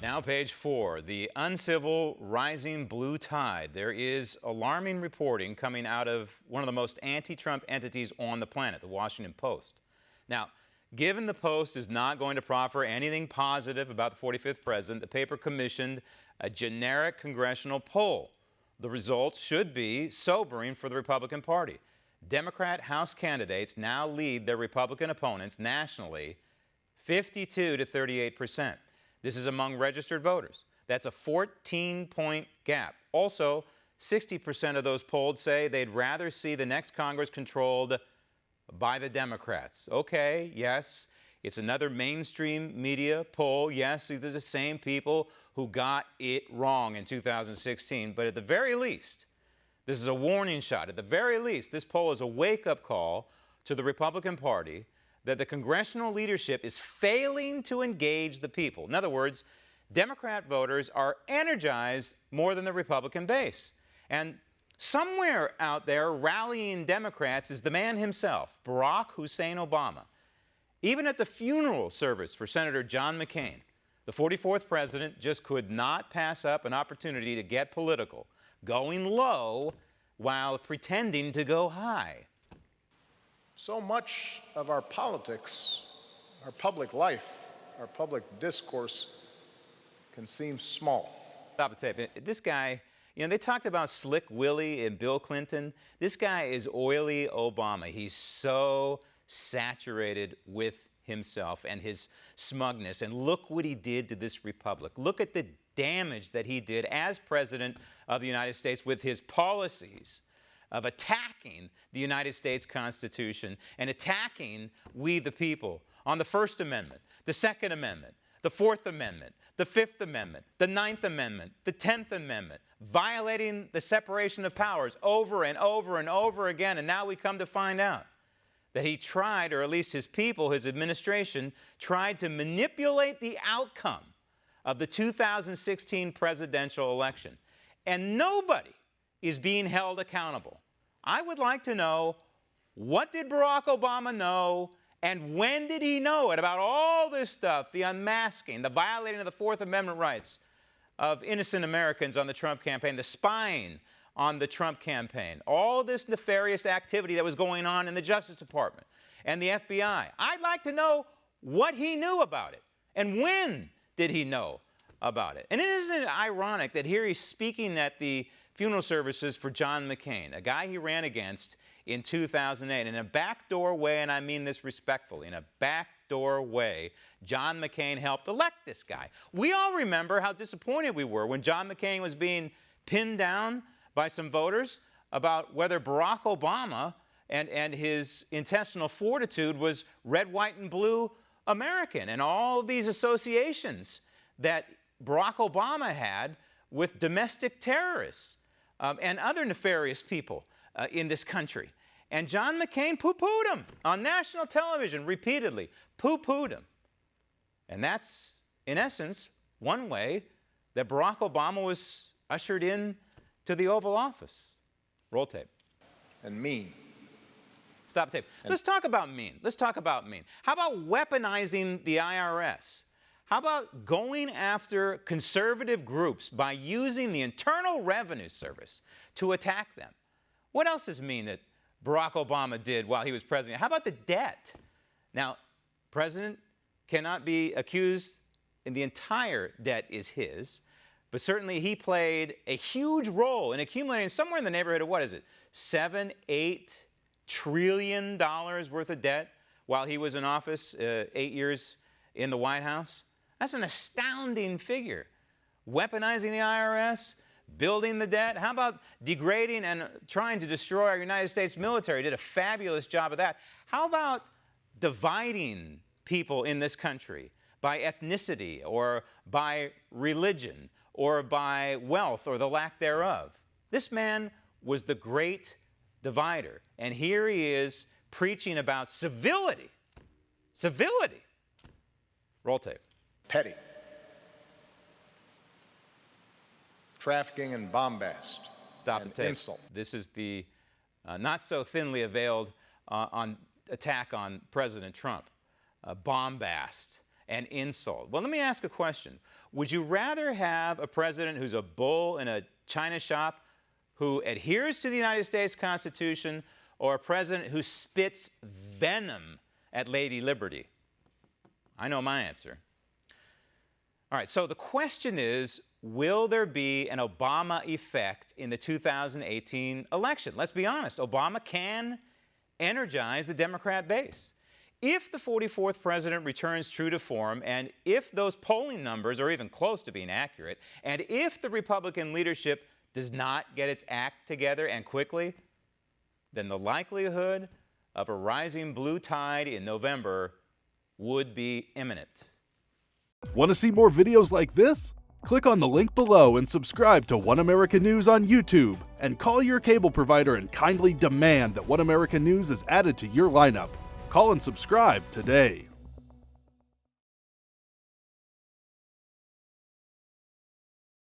Now, page 4, the uncivil rising blue tide. There is alarming reporting coming out of one of the most anti-Trump entities on the planet, the Washington Post. Now, given the Post is not going to proffer anything positive about the 45th president, the paper commissioned a generic congressional poll. The results should be sobering for the Republican Party. Democrat House candidates now lead their Republican opponents nationally 52 to 38%. This is among registered voters. That's a 14-point gap. Also, 60% of those polled say they'd rather see the next Congress controlled by the Democrats. Okay, yes, it's another mainstream media poll. Yes, these are the same people who got it wrong in 2016. But at the very least, this is a warning shot. At the very least, this poll is a wake-up call to the Republican Party that the congressional leadership is failing to engage the people. In other words, Democrat voters are energized more than the Republican base. And somewhere out there rallying Democrats is the man himself, Barack Hussein Obama. Even at the funeral service for Senator John McCain, the 44th president just could not pass up an opportunity to get political, going low while pretending to go high. So much of our politics, our public life, our public discourse can seem small. Stop the tape. This guy, they talked about Slick Willie and Bill Clinton. This guy is oily Obama. He's so saturated with himself and his smugness. And look what he did to this republic. Look at the damage that he did as president of the United States with his policies of attacking the United States Constitution and attacking we the people on the First Amendment, the Second Amendment, the Fourth Amendment, the Fifth Amendment, the Ninth Amendment, the 10th Amendment, violating the separation of powers over and over and over again. And now we come to find out that he tried, or at least his people, his administration, tried to manipulate the outcome of the 2016 presidential election. And nobody is being held accountable. I would like to know, what did Barack Obama know, and when did he know it about all this stuff, the unmasking, the violating of the Fourth Amendment rights of innocent Americans on the Trump campaign, the spying on the Trump campaign, all this nefarious activity that was going on in the Justice Department and the FBI. I'd like to know what he knew about it, and when did he know about it. And isn't it ironic that here he's speaking at the funeral services for John McCain, a guy he ran against in 2008. In a backdoor way, and I mean this respectfully, in a backdoor way, John McCain helped elect this guy. We all remember how disappointed we were when John McCain was being pinned down by some voters about whether Barack Obama and his intestinal fortitude was red, white, and blue American, and all these associations that Barack Obama had with domestic terrorists and other nefarious people in this country. And John McCain poo-pooed him on national television repeatedly, poo-pooed him. And that's, in essence, one way that Barack Obama was ushered in to the Oval Office. Roll tape. And mean. Stop tape. Let's talk about mean. Let's talk about mean. How about weaponizing the IRS? How about going after conservative groups by using the Internal Revenue Service to attack them? What else is mean that Barack Obama did while he was president? How about the debt? Now, president cannot be accused, and the entire debt is his, but certainly he played a huge role in accumulating somewhere in the neighborhood of, what is it, $7-8 trillion worth of debt while he was in office, 8 years in the White House. That's an astounding figure. Weaponizing the IRS, building the debt. How about degrading and trying to destroy our United States military? Did a fabulous job of that. How about dividing people in this country by ethnicity or by religion or by wealth or the lack thereof? This man was the great divider. And here he is preaching about civility. Civility. Roll tape. Petty. Trafficking in bombast. Stop the tape. Insult. This is the not so thinly veiled attack on President Trump. Bombast an insult. Well, let me ask a question. Would you rather have a president who's a bull in a china shop who adheres to the United States Constitution, or a president who spits venom at Lady Liberty? I know my answer. All right, so the question is, will there be an Obama effect in the 2018 election? Let's be honest, Obama can energize the Democrat base. If the 44th president returns true to form, and if those polling numbers are even close to being accurate, and if the Republican leadership does not get its act together and quickly, then the likelihood of a rising blue tide in November would be imminent. Want to see more videos like this? Click on the link below and subscribe to One America News on YouTube, and call your cable provider and kindly demand that One America News is added to your lineup. Call and subscribe today.